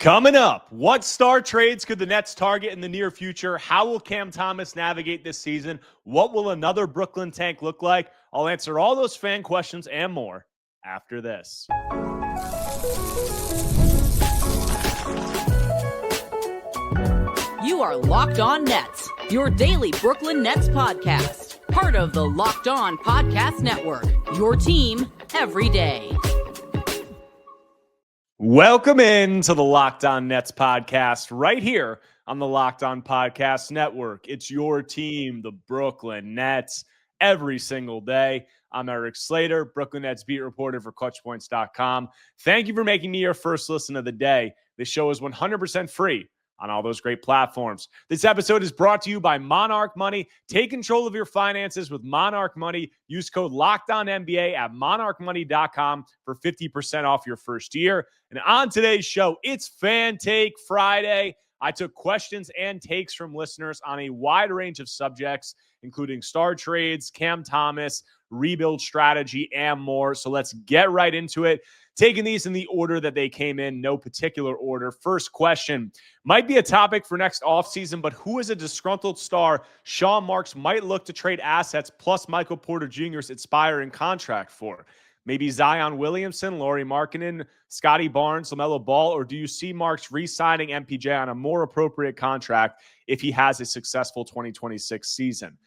Coming up, what star trades could the Nets target in the near future? How will Cam Thomas navigate this season? What will another Brooklyn tank look like? I'll answer all those fan questions and more after this. You are Locked On Nets, your daily Brooklyn Nets podcast. Part of the Locked On Podcast Network, your team every day. Welcome in to the Locked On Nets podcast right here on the Locked On Podcast Network. It's your team, the Brooklyn Nets, every single day. I'm Erik Slater, Brooklyn Nets beat reporter for ClutchPoints.com. Thank you for making me your first listen of the day. This show is 100% free on all those great platforms. This episode is brought to you by Monarch Money. Take control of your finances with Monarch Money. Use code LOCKEDONNBA at monarchmoney.com for 50% off your first year. And on today's show, it's Fan Take Friday. I took questions and takes from listeners on a wide range of subjects, including star trades, Cam Thomas, rebuild strategy, and more. So let's get right into it. Taking these in the order that they came in, no particular order. First question might be a topic for next offseason, but who is a disgruntled star Sean Marks might look to trade assets plus Michael Porter Jr.'s expiring contract for? Maybe Zion Williamson, Lauri Markkanen, Scotty Barnes, LaMelo Ball, or do you see Marks re-signing MPJ on a more appropriate contract if he has a successful 2026 season?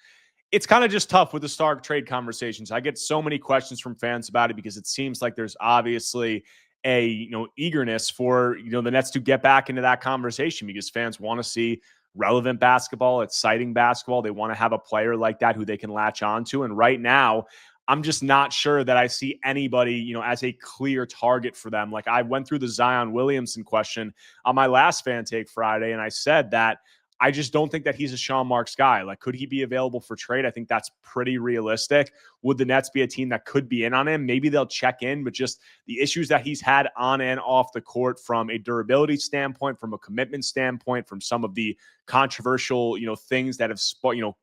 It's kind of just tough with the star trade conversations. I get so many questions from fans about it because it seems like there's obviously a eagerness for the Nets to get back into that conversation because fans want to see relevant basketball, exciting basketball. They want to have a player like that who they can latch on to. And right now, I'm just not sure that I see anybody, as a clear target for them. Like I went through the Zion Williamson question on my last Fan Take Friday, and I said that I just don't think that he's a Sean Marks guy. Like, could he be available for trade? I think that's pretty realistic. Would the Nets be a team that could be in on him? Maybe they'll check in, but just the issues that he's had on and off the court from a durability standpoint, from a commitment standpoint, from some of the controversial, things that have,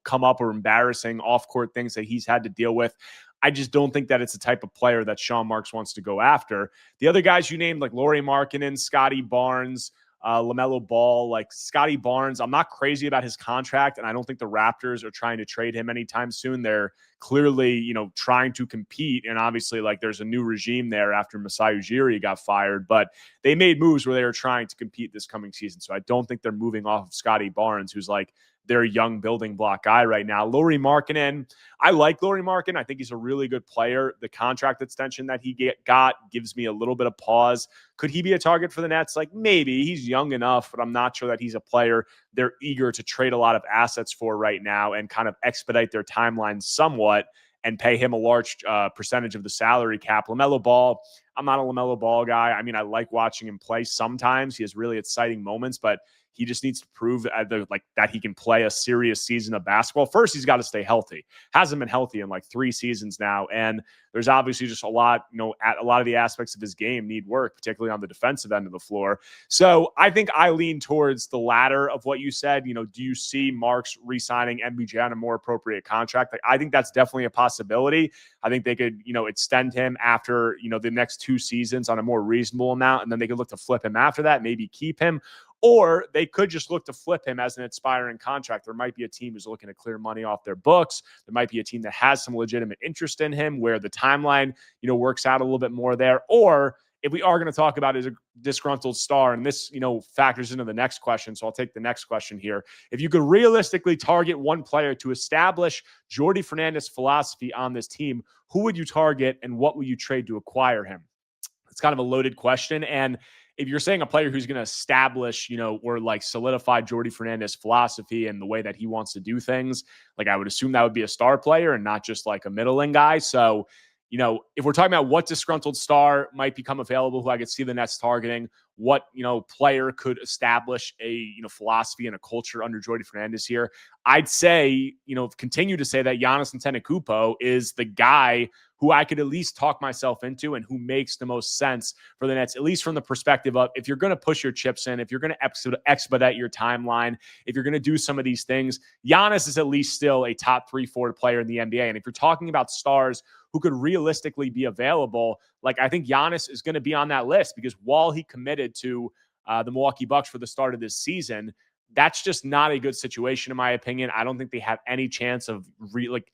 come up or embarrassing off-court things that he's had to deal with. I just don't think that it's the type of player that Sean Marks wants to go after. The other guys you named, like Lauri Markkanen, Scotty Barnes, LaMelo Ball, like Scotty Barnes, I'm not crazy about his contract, and I don't think the Raptors are trying to trade him anytime soon. They're clearly, trying to compete, and obviously, like, there's a new regime there after Masai Ujiri got fired, but they made moves where they were trying to compete this coming season, so I don't think they're moving off of Scotty Barnes, who's like their young building block guy right now. Lauri Markkanen, I like Lauri Markkanen. I think he's a really good player. The contract extension that he got gives me a little bit of pause. Could he be a target for the Nets? Like maybe. He's young enough, but I'm not sure that he's a player they're eager to trade a lot of assets for right now and kind of expedite their timeline somewhat and pay him a large percentage of the salary cap. LaMelo Ball, I'm not a LaMelo Ball guy. I mean, I like watching him play sometimes. He has really exciting moments, but he just needs to prove that he can play a serious season of basketball. First, he's got to stay healthy. Hasn't been healthy in like 3 seasons now. And there's obviously just a lot of the aspects of his game need work, particularly on the defensive end of the floor. So I think I lean towards the latter of what you said. Do you see Marks re-signing MPJ on a more appropriate contract? Like, I think that's definitely a possibility. I think they could, extend him after, the next 2 seasons on a more reasonable amount. And then they could look to flip him after that, maybe keep him. Or they could just look to flip him as an expiring contract. There might be a team who's looking to clear money off their books. There might be a team that has some legitimate interest in him where the timeline, works out a little bit more there. Or if we are going to talk about as a disgruntled star, and this, factors into the next question, so I'll take the next question here. If you could realistically target one player to establish Jordi Fernandez's philosophy on this team, who would you target and what would you trade to acquire him? It's kind of a loaded question. And if you're saying a player who's going to establish, or like solidify Jordi Fernandez's philosophy and the way that he wants to do things, like I would assume that would be a star player and not just like a middling guy. So, if we're talking about what disgruntled star might become available, who I could see the Nets targeting, what, player could establish a, philosophy and a culture under Jordi Fernandez here, I'd say, continue to say that Giannis Antetokounmpo is the guy who I could at least talk myself into and who makes the most sense for the Nets, at least from the perspective of if you're going to push your chips in, if you're going to expedite your timeline, if you're going to do some of these things, Giannis is at least still a top 3-4 player in the NBA. And if you're talking about stars who could realistically be available, like I think Giannis is going to be on that list because while he committed to the Milwaukee Bucks for the start of this season. That's just not a good situation, in my opinion. I don't think they have any chance of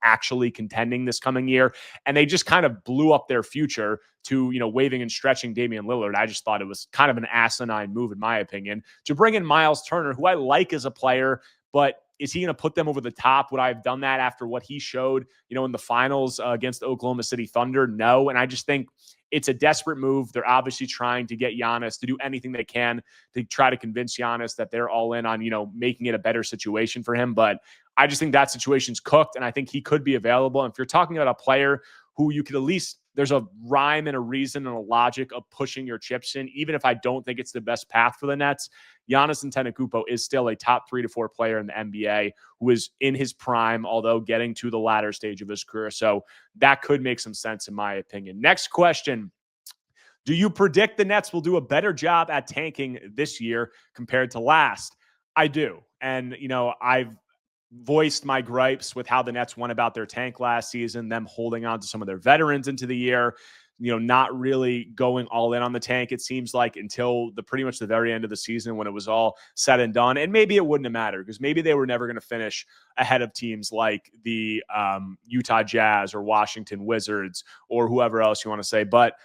actually contending this coming year. And they just kind of blew up their future to, waving and stretching Damian Lillard. I just thought it was kind of an asinine move, in my opinion, to bring in Miles Turner, who I like as a player, but is he going to put them over the top? Would I have done that after what he showed, in the finals against the Oklahoma City Thunder? No. And I just think it's a desperate move. They're obviously trying to get Giannis to do anything they can to try to convince Giannis that they're all in on, making it a better situation for him. But I just think that situation's cooked, and I think he could be available. And if you're talking about a player who you could at least, there's a rhyme and a reason and a logic of pushing your chips in, even if I don't think it's the best path for the Nets, Giannis Antetokounmpo is still a top 3 to 4 player in the NBA who is in his prime, although getting to the latter stage of his career. So that could make some sense, in my opinion. Next question. Do you predict the Nets will do a better job at tanking this year compared to last? I do. And, I've voiced my gripes with how the Nets went about their tank last season, them holding on to some of their veterans into the year, not really going all in on the tank, it seems like, until pretty much the very end of the season when it was all said and done. And maybe it wouldn't have mattered because maybe they were never going to finish ahead of teams like the Utah Jazz or Washington Wizards or whoever else you want to say. But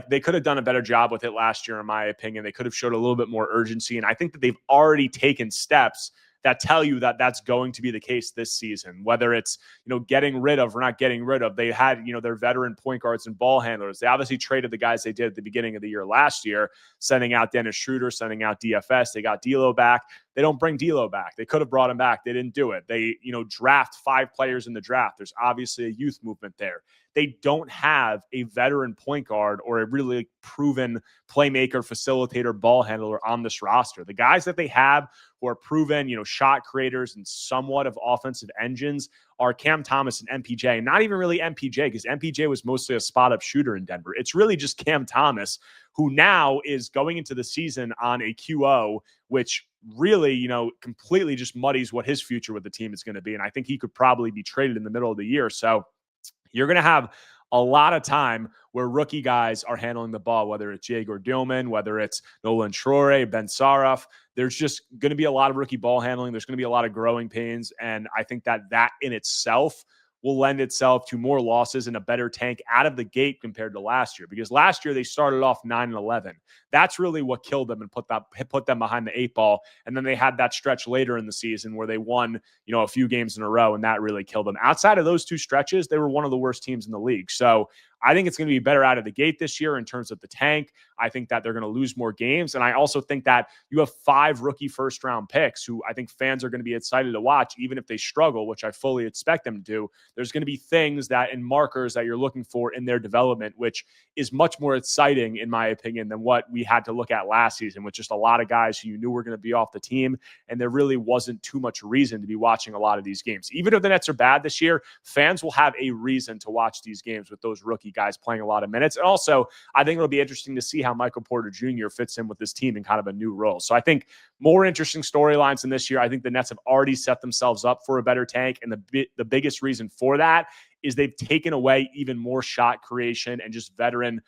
they could have done a better job with it last year, in my opinion. They could have showed a little bit more urgency. And I think that they've already taken steps that tell you that that's going to be the case this season, whether it's, getting rid of or not getting rid of. They had, their veteran point guards and ball handlers. They obviously traded the guys they did at the beginning of the year last year, sending out Dennis Schroeder, sending out DFS. They got D'Lo back. They don't bring D'Lo back. They could have brought him back. They didn't do it. They, draft 5 players in the draft. There's obviously a youth movement there. They don't have a veteran point guard or a really proven playmaker, facilitator, ball handler on this roster. The guys that they have who are proven, shot creators and somewhat of offensive engines are Cam Thomas and MPJ. Not even really MPJ, because MPJ was mostly a spot-up shooter in Denver. It's really just Cam Thomas, who now is going into the season on a QO, which really, completely just muddies what his future with the team is going to be. And I think he could probably be traded in the middle of the year. So you're going to have a lot of time where rookie guys are handling the ball, whether it's Jaeger Dillman, whether it's Nolan Traore, Ben Saraf. There's just going to be a lot of rookie ball handling. There's going to be a lot of growing pains. And I think that in itself will lend itself to more losses and a better tank out of the gate compared to last year. Because last year they started off 9-11. That's really what killed them and put them behind the 8 ball. And then they had that stretch later in the season where they won, a few games in a row, and that really killed them. Outside of those 2 stretches, they were one of the worst teams in the league. So I think it's going to be better out of the gate this year in terms of the tank. I think that they're going to lose more games. And I also think that you have 5 rookie first-round picks who I think fans are going to be excited to watch, even if they struggle, which I fully expect them to do. There's going to be things and markers that you're looking for in their development, which is much more exciting, in my opinion, than what we had to look at last season with just a lot of guys who you knew were going to be off the team. And there really wasn't too much reason to be watching a lot of these games. Even if the Nets are bad this year, fans will have a reason to watch these games with those rookie guys playing a lot of minutes. And also, I think it'll be interesting to see how Michael Porter Jr. fits in with this team in kind of a new role. So I think more interesting storylines in this year. I think the Nets have already set themselves up for a better tank. And the biggest reason for that is they've taken away even more shot creation and just veteran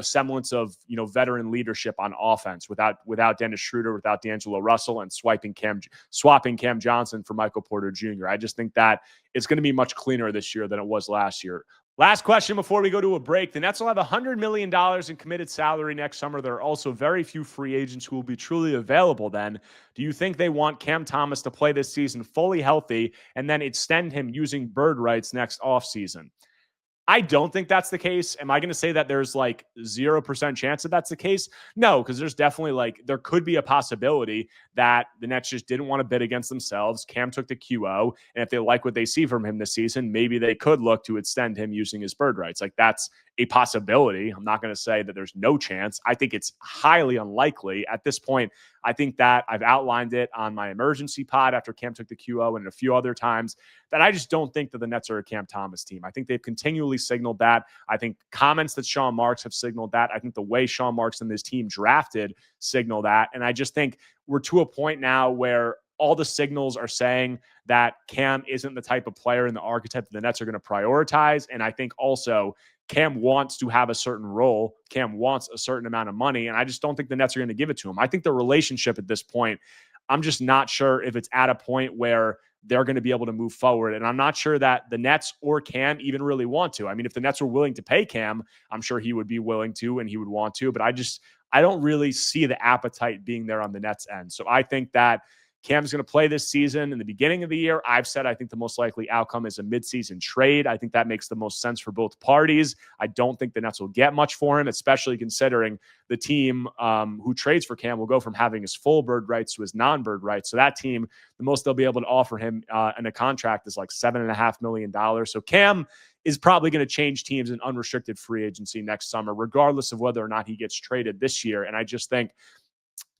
semblance of, veteran leadership on offense without Dennis Schroeder, without D'Angelo Russell, and swapping Cam Johnson for Michael Porter Jr. I just think that it's going to be much cleaner this year than it was last year. Last question before we go to a break. The Nets will have $100 million in committed salary next summer. There are also very few free agents who will be truly available then. Do you think they want Cam Thomas to play this season fully healthy and then extend him using bird rights next offseason? I don't think that's the case. Am I going to say that there's 0% chance that that's the case? No, because there's definitely there could be a possibility that the Nets just didn't want to bid against themselves. Cam took the QO, and if they like what they see from him this season, maybe they could look to extend him using his bird rights. That's a possibility. I'm not going to say that there's no chance. I think it's highly unlikely at this point. I think that I've outlined it on my emergency pod after Cam took the QO and a few other times that I just don't think that the Nets are a Cam Thomas team. I think they've continually signaled that. I think comments that Sean Marks have signaled that. I think the way Sean Marks and this team drafted signal that. And I just think we're to a point now where all the signals are saying that Cam isn't the type of player and the archetype that the Nets are going to prioritize. And I think also Cam wants to have a certain role. Cam wants a certain amount of money, and I just don't think the Nets are going to give it to him. I think the relationship at this point, I'm just not sure if it's at a point where they're going to be able to move forward. And I'm not sure that the Nets or Cam even really want to. I mean, if the Nets were willing to pay Cam, I'm sure he would be willing to and he would want to. But I don't really see the appetite being there on the Nets end. So I think that Cam's going to play this season in the beginning of the year. I've said I think the most likely outcome is a midseason trade. I think that makes the most sense for both parties. I don't think the Nets will get much for him, especially considering the team who trades for Cam will go from having his full bird rights to his non-bird rights. So that team, the most they'll be able to offer him in a contract is like $7.5 million. So Cam is probably going to change teams in unrestricted free agency next summer, regardless of whether or not he gets traded this year. And I just think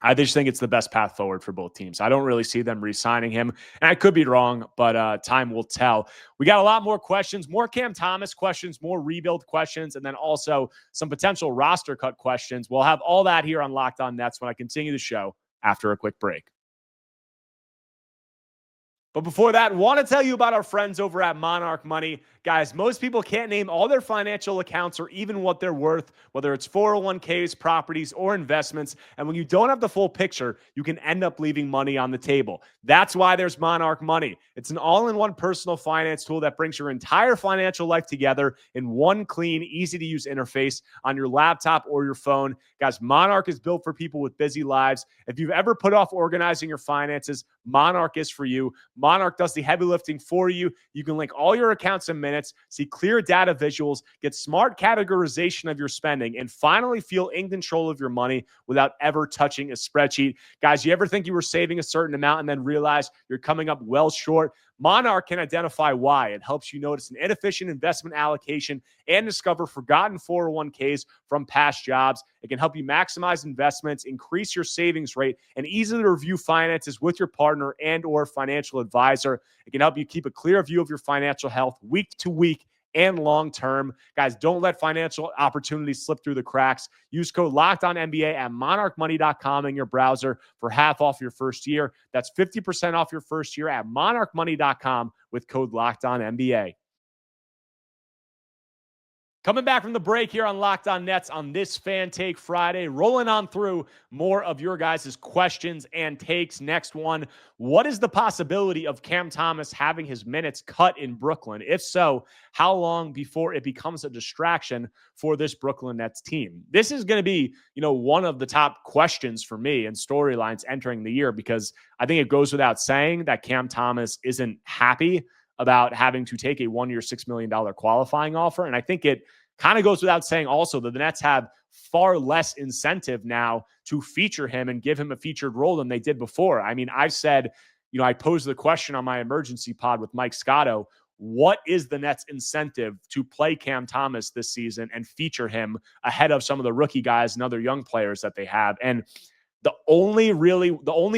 it's the best path forward for both teams. I don't really see them re-signing him. And I could be wrong, but time will tell. We got a lot more questions, more Cam Thomas questions, more rebuild questions, and then also some potential roster cut questions. We'll have all that here on Locked On Nets when I continue the show after a quick break. But before that, want to tell you about our friends over at Monarch Money. Guys, most people can't name all their financial accounts or even what they're worth, whether it's 401ks, properties, or investments. And when you don't have the full picture, you can end up leaving money on the table. That's why there's Monarch Money. It's an all-in-one personal finance tool that brings your entire financial life together in one clean, easy-to-use interface on your laptop or your phone. Guys, Monarch is built for people with busy lives. If you've ever put off organizing your finances, Monarch is for you. Monarch does the heavy lifting for you. You can link all your accounts in minutes, see clear data visuals, get smart categorization of your spending, and finally feel in control of your money without ever touching a spreadsheet. Guys, you ever think you were saving a certain amount and then realize you're coming up well short? Monarch can identify why. It helps you notice an inefficient investment allocation and discover forgotten 401ks from past jobs. It can help you maximize investments, increase your savings rate, and easily review finances with your partner and or financial advisor. It can help you keep a clear view of your financial health week to week and long-term. Guys, don't let financial opportunities slip through the cracks. Use code LOCKEDONNBA at monarchmoney.com in your browser for half off your first year. That's 50% off your first year at monarchmoney.com with code LOCKEDONNBA. Coming back from the break here on Locked On Nets on this Fan Take Friday, rolling on through more of your guys' questions and takes. Next one, what is the possibility of Cam Thomas having his minutes cut in Brooklyn? If so, how long before it becomes a distraction for this Brooklyn Nets team? This is going to be, one of the top questions for me and storylines entering the year, because I think it goes without saying that Cam Thomas isn't happy about having to take a 1-year, $6 million qualifying offer. And I think it kind of goes without saying also that the Nets have far less incentive now to feature him and give him a featured role than they did before. I mean, I've said, I posed the question on my emergency pod with Mike Scotto, what is the Nets' incentive to play Cam Thomas this season and feature him ahead of some of the rookie guys and other young players that they have? And the only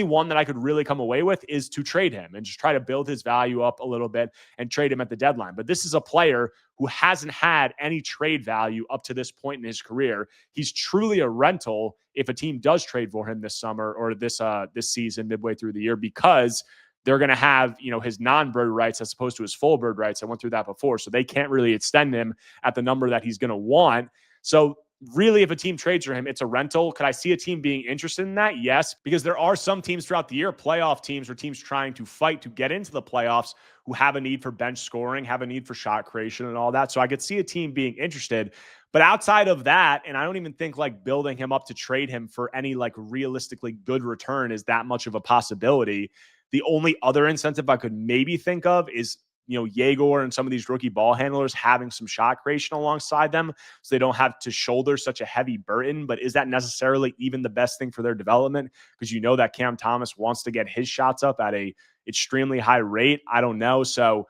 one that I could really come away with is to trade him and just try to build his value up a little bit and trade him at the deadline. But this is a player who hasn't had any trade value up to this point in his career. He's truly a rental if a team does trade for him this summer or this season, midway through the year, because they're going to have, his non-bird rights as opposed to his full bird rights. I went through that before. So they can't really extend him at the number that he's going to want. So really, if a team trades for him, it's a rental. Could I see a team being interested in that? Yes, because there are some teams throughout the year, playoff teams or teams trying to fight to get into the playoffs, who have a need for bench scoring, have a need for shot creation and all that. So I could see a team being interested. But outside of that, and I don't even think building him up to trade him for any realistically good return is that much of a possibility. The only other incentive I could maybe think of is Yegor and some of these rookie ball handlers having some shot creation alongside them so they don't have to shoulder such a heavy burden. But is that necessarily even the best thing for their development? Because that Cam Thomas wants to get his shots up at a extremely high rate. I don't know. So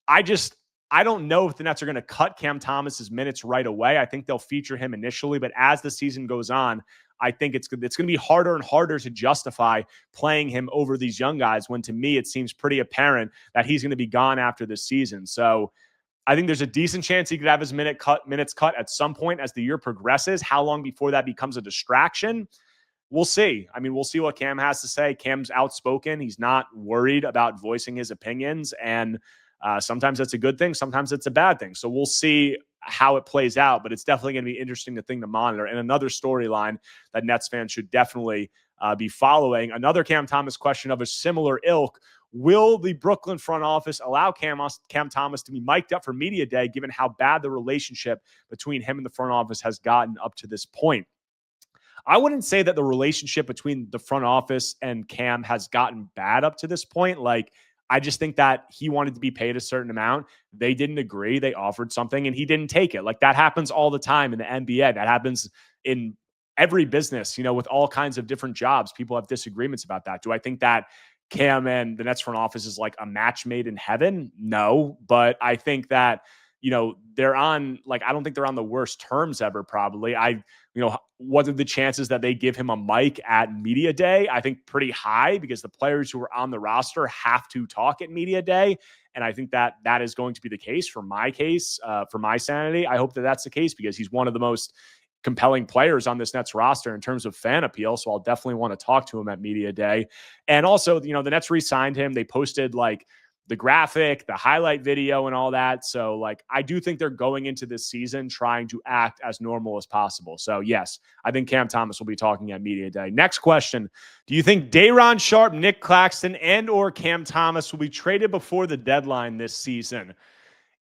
I don't know if the Nets are going to cut Cam Thomas's minutes right away. I think they'll feature him initially, but as the season goes on, I think it's going to be harder and harder to justify playing him over these young guys when, to me, it seems pretty apparent that he's going to be gone after this season. So I think there's a decent chance he could have his minutes cut at some point as the year progresses. How long before that becomes a distraction? We'll see. I mean, we'll see what Cam has to say. Cam's outspoken. He's not worried about voicing his opinions. And sometimes that's a good thing. Sometimes it's a bad thing. So we'll see how it plays out, but it's definitely going to be interesting to monitor. And another storyline that Nets fans should definitely be following. Another Cam Thomas question of a similar ilk. Will the Brooklyn front office allow Cam Thomas to be mic'd up for media day, given how bad the relationship between him and the front office has gotten up to this point? I wouldn't say that the relationship between the front office and Cam has gotten bad up to this point. Like, I just think that he wanted to be paid a certain amount. They didn't agree. They offered something and he didn't take it. Like, that happens all the time in the NBA. That happens in every business, with all kinds of different jobs. People have disagreements about that. Do I think that Cam and the Nets front office is like a match made in heaven? No, but I think that, they're on, like, I don't think they're on the worst terms ever, probably. What are the chances that they give him a mic at media day? I think pretty high, because the players who are on the roster have to talk at media day. And I think that that is going to be the case for my sanity. I hope that that's the case, because he's one of the most compelling players on this Nets roster in terms of fan appeal. So I'll definitely want to talk to him at media day. And also, the Nets re-signed him. They posted like the graphic, the highlight video, and all that. So, like, I do think they're going into this season trying to act as normal as possible. So, yes, I think Cam Thomas will be talking at media day. Next question. Do you think Day'Ron Sharpe, Nick Claxton, and or Cam Thomas will be traded before the deadline this season?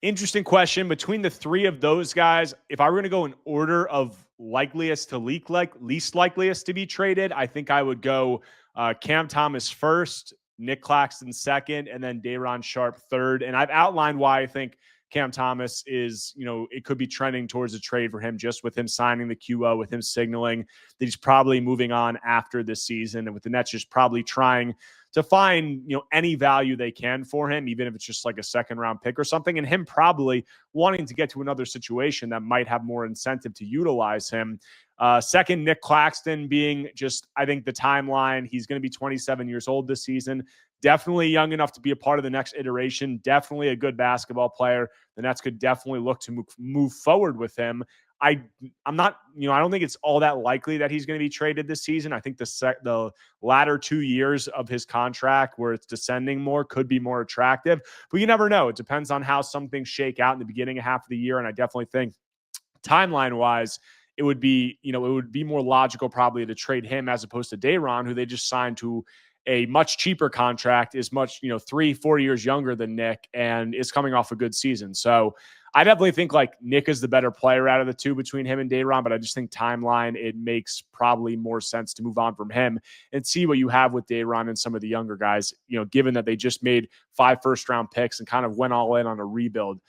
Interesting question. Between the three of those guys, if I were going to go in order of likeliest to least likeliest to be traded, I think I would go Cam Thomas first, Nick Claxton second, and then Day'Ron Sharpe third. And I've outlined why I think Cam Thomas is, it could be trending towards a trade for him, just with him signing the QO, with him signaling that he's probably moving on after this season, and with the Nets just probably trying to find, any value they can for him, even if it's just like a second round pick or something, and him probably wanting to get to another situation that might have more incentive to utilize him. Second, Nick Claxton being just, I think the timeline, he's going to be 27 years old this season. Definitely young enough to be a part of the next iteration. Definitely a good basketball player. The Nets could definitely look to move forward with him. I'm not, I don't think it's all that likely that he's going to be traded this season. I think the latter 2 years of his contract, where it's descending more, could be more attractive. But you never know. It depends on how some things shake out in the beginning of half of the year. And I definitely think timeline-wise, it would be more logical probably to trade him as opposed to Day'Ron, who they just signed to a much cheaper contract, is much, 3-4 years younger than Nick, and is coming off a good season. So I definitely think like Nick is the better player out of the two between him and Day'Ron, but I just think timeline, it makes probably more sense to move on from him and see what you have with Day'Ron and some of the younger guys, given that they just made 5 first-round picks and kind of went all in on a rebuild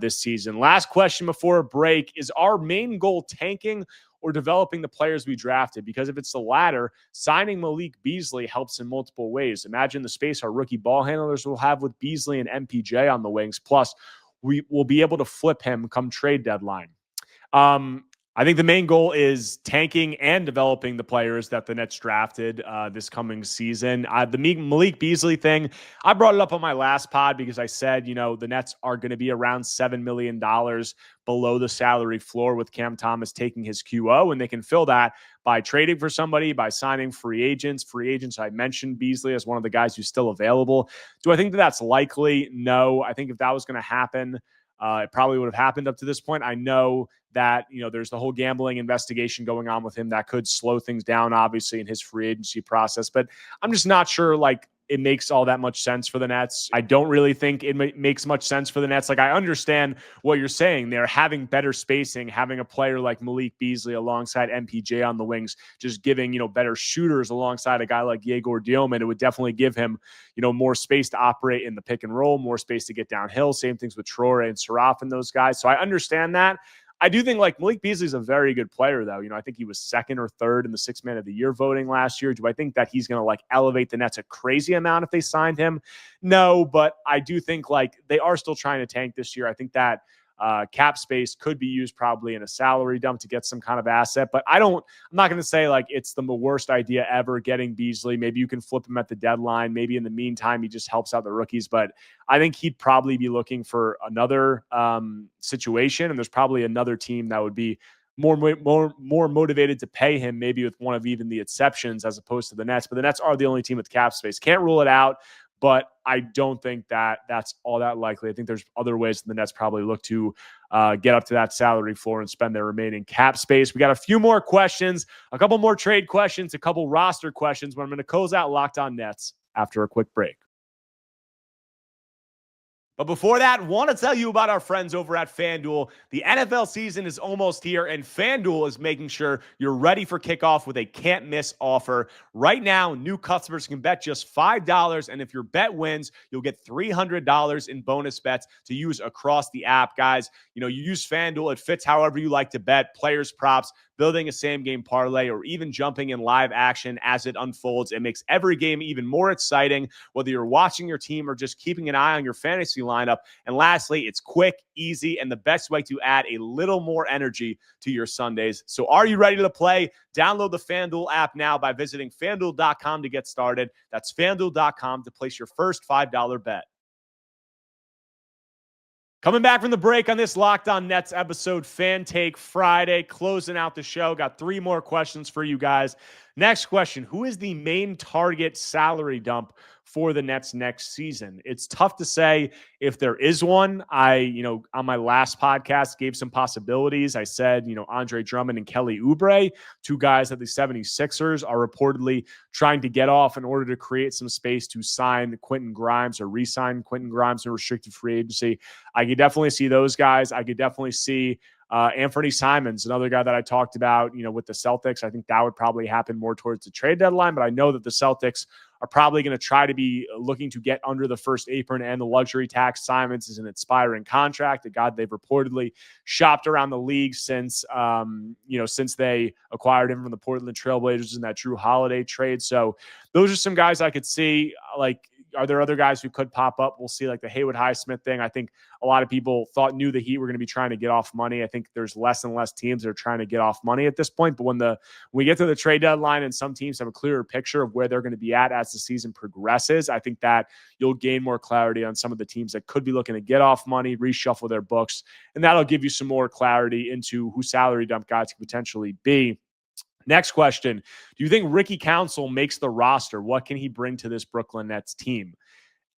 this season. Last question before a break. Is our main goal tanking or developing the players we drafted? Because if it's the latter, signing Malik Beasley helps in multiple ways. Imagine the space our rookie ball handlers will have with Beasley and MPJ on the wings. Plus, we will be able to flip him come trade deadline. I think the main goal is tanking and developing the players that the Nets drafted this coming season. The Malik Beasley thing, I brought it up on my last pod because I said, the Nets are going to be around $7 million below the salary floor with Cam Thomas taking his QO, and they can fill that by trading for somebody, by signing free agents. I mentioned Beasley as one of the guys who's still available. Do I think that that's likely? No. I think if that was going to happen, it probably would have happened up to this point. I know that, there's the whole gambling investigation going on with him that could slow things down, obviously, in his free agency process. But I'm just not sure, it makes all that much sense for the Nets. I don't really think it makes much sense for the Nets. I understand what you're saying. They're having better spacing, having a player like Malik Beasley alongside MPJ on the wings, just giving, better shooters alongside a guy like Yegor Dioman. It would definitely give him, more space to operate in the pick and roll, more space to get downhill. Same things with Traore and Saraf and those guys. So I understand that. I do think Malik Beasley is a very good player, though. I think he was second or third in the Sixth Man of the Year voting last year. Do I think that he's going to elevate the Nets a crazy amount if they signed him? No, but I do think they are still trying to tank this year. I think that cap space could be used probably in a salary dump to get some kind of asset. But I'm not going to say it's the worst idea ever getting Beasley. Maybe you can flip him at the deadline. Maybe in the meantime, he just helps out the rookies. But I think he'd probably be looking for another situation. And there's probably another team that would be more motivated to pay him, maybe with one of even the exceptions as opposed to the Nets. But the Nets are the only team with cap space. Can't rule it out. but I don't think that that's all that likely. I think there's other ways the Nets probably look to get up to that salary floor and spend their remaining cap space. We got a few more questions, a couple more trade questions, a couple roster questions, but I'm going to close out Locked On Nets after a quick break. But before that, want to tell you about our friends over at FanDuel. The NFL season is almost here, and FanDuel is making sure you're ready for kickoff with a can't-miss offer. Right now, new customers can bet just $5, and if your bet wins, you'll get $300 in bonus bets to use across the app. Guys, you use FanDuel. It fits however you like to bet, players, props, building a same-game parlay, or even jumping in live action as it unfolds. It makes every game even more exciting, whether you're watching your team or just keeping an eye on your fantasy lineup. And lastly, it's quick, easy, and the best way to add a little more energy to your Sundays. So are you ready to play? Download the FanDuel app now by visiting FanDuel.com to get started. That's FanDuel.com to place your first $5 bet. Coming back from the break on this Locked On Nets episode, Fan Take Friday, closing out the show. Got 3 more questions for you guys. Next question, who is the main target salary dump for the Nets next season? It's tough to say if there is one. On my last podcast, gave some possibilities. I said, Andre Drummond and Kelly Oubre, 2 guys that the 76ers are reportedly trying to get off in order to create some space to sign Quentin Grimes or re-sign Quentin Grimes in restricted free agency. I could definitely see those guys. I could definitely see Anthony Simons, another guy that I talked about, with the Celtics. I think that would probably happen more towards the trade deadline, but I know that the Celtics are probably going to try to be looking to get under the first apron and the luxury tax. Simons is an expiring contract, a guy they've reportedly shopped around the league since they acquired him from the Portland Trailblazers in that Drew Holiday trade. So those are some guys I could see. Are there other guys who could pop up? We'll see, like the Haywood Highsmith thing. I think a lot of people knew the Heat were going to be trying to get off money. I think there's less and less teams that are trying to get off money at this point. But when we get to the trade deadline and some teams have a clearer picture of where they're going to be at as the season progresses, I think that you'll gain more clarity on some of the teams that could be looking to get off money, reshuffle their books, and that'll give you some more clarity into who salary dump guys could potentially be. Next question. Do you think Ricky Council makes the roster? What can he bring to this Brooklyn Nets team?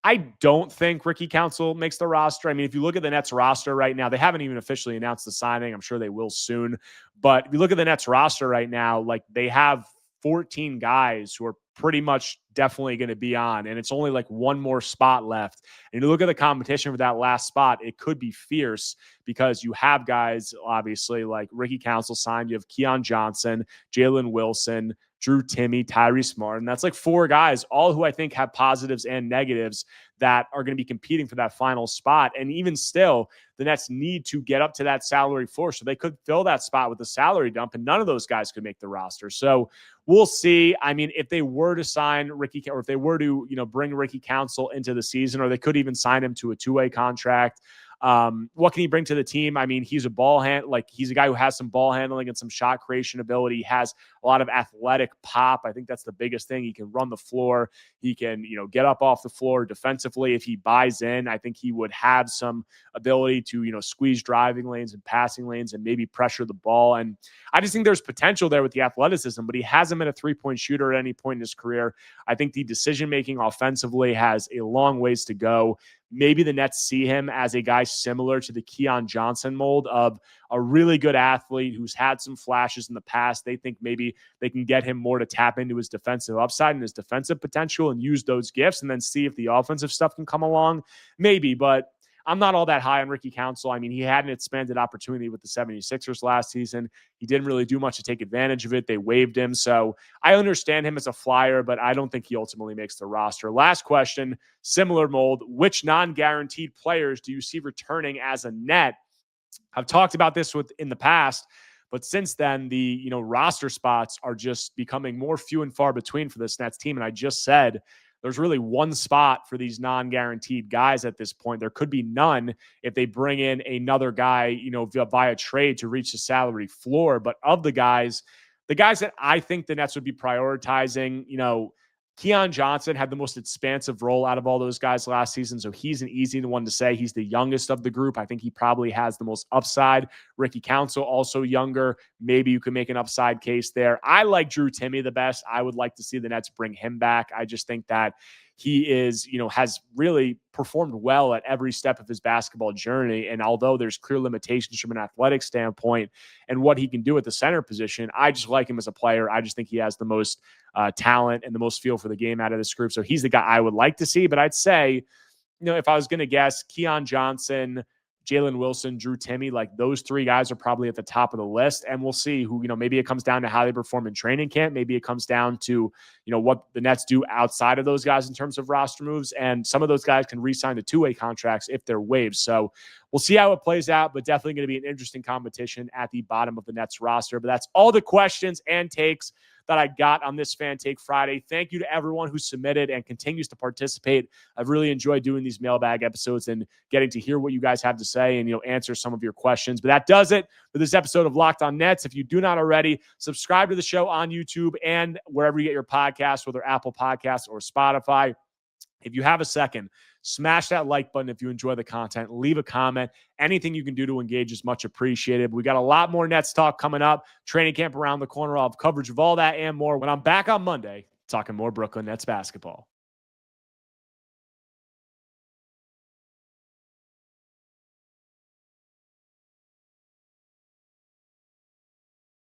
I don't think Ricky Council makes the roster. I mean, if you look at the Nets roster right now, they haven't even officially announced the signing. I'm sure they will soon. But if you look at the Nets roster right now, they have 14 guys who are pretty much definitely going to be on, and it's only one more spot left. And you look at the competition for that last spot, it could be fierce because you have guys, obviously, like Ricky Council signed. You have Keon Johnson, Jalen Wilson, Drew Timme, Tyrese Martin. That's 4 guys, all who I think have positives and negatives that are going to be competing for that final spot. And even still, the Nets need to get up to that salary floor. So they could fill that spot with a salary dump, and none of those guys could make the roster. So we'll see. I mean, if they were to sign Ricky, or if they were to, bring Ricky Council into the season, or they could even sign him to a 2-way contract, what can he bring to the team? I mean, he's he's a guy who has some ball handling and some shot creation ability. He has a lot of athletic pop. I think that's the biggest thing. He can run the floor. He can, get up off the floor defensively. If he buys in, I think he would have some ability to, squeeze driving lanes and passing lanes and maybe pressure the ball. And I just think there's potential there with the athleticism, but he hasn't been a 3-point shooter at any point in his career. I think the decision-making offensively has a long ways to go. Maybe the Nets see him as a guy similar to the Keon Johnson mold of a really good athlete who's had some flashes in the past. They think maybe they can get him more to tap into his defensive upside and his defensive potential and use those gifts and then see if the offensive stuff can come along. Maybe, but I'm not all that high on Ricky Council. I mean, he had an expanded opportunity with the 76ers last season. He didn't really do much to take advantage of it. They waived him. So I understand him as a flyer, but I don't think he ultimately makes the roster. Last question, similar mold. Which non-guaranteed players do you see returning as a Net? I've talked about this in the past, but since then, the roster spots are just becoming more few and far between for this Nets team. And I just said, there's really one spot for these non-guaranteed guys at this point. There could be none if they bring in another guy, via trade to reach the salary floor. But of the guys that I think the Nets would be prioritizing, Keon Johnson had the most expansive role out of all those guys last season, so he's an easy one to say. He's the youngest of the group. I think he probably has the most upside. Ricky Council, also younger. Maybe you can make an upside case there. I like Drew Timme the best. I would like to see the Nets bring him back. I just think that he is, has really performed well at every step of his basketball journey. And although there's clear limitations from an athletic standpoint and what he can do at the center position, I just like him as a player. I just think he has the most talent and the most feel for the game out of this group. So he's the guy I would like to see. But I'd say, if I was going to guess, Keon Johnson, Jalen Wilson, Drew Timme, like those three guys are probably at the top of the list. And we'll see who, maybe it comes down to how they perform in training camp. Maybe it comes down to, what the Nets do outside of those guys in terms of roster moves. And some of those guys can re-sign the two-way contracts if they're waived. So we'll see how it plays out, but definitely going to be an interesting competition at the bottom of the Nets roster. But that's all the questions and takes that I got on this Fan Take Friday. Thank you to everyone who submitted and continues to participate. I've really enjoyed doing these mailbag episodes and getting to hear what you guys have to say and, answer some of your questions. But that does it for this episode of Locked On Nets. If you do not already, subscribe to the show on YouTube and wherever you get your podcasts, whether Apple Podcasts or Spotify. If you have a second, smash that like button if you enjoy the content. Leave a comment. Anything you can do to engage is much appreciated. We got a lot more Nets talk coming up. Training camp around the corner. I'll have coverage of all that and more when I'm back on Monday talking more Brooklyn Nets basketball.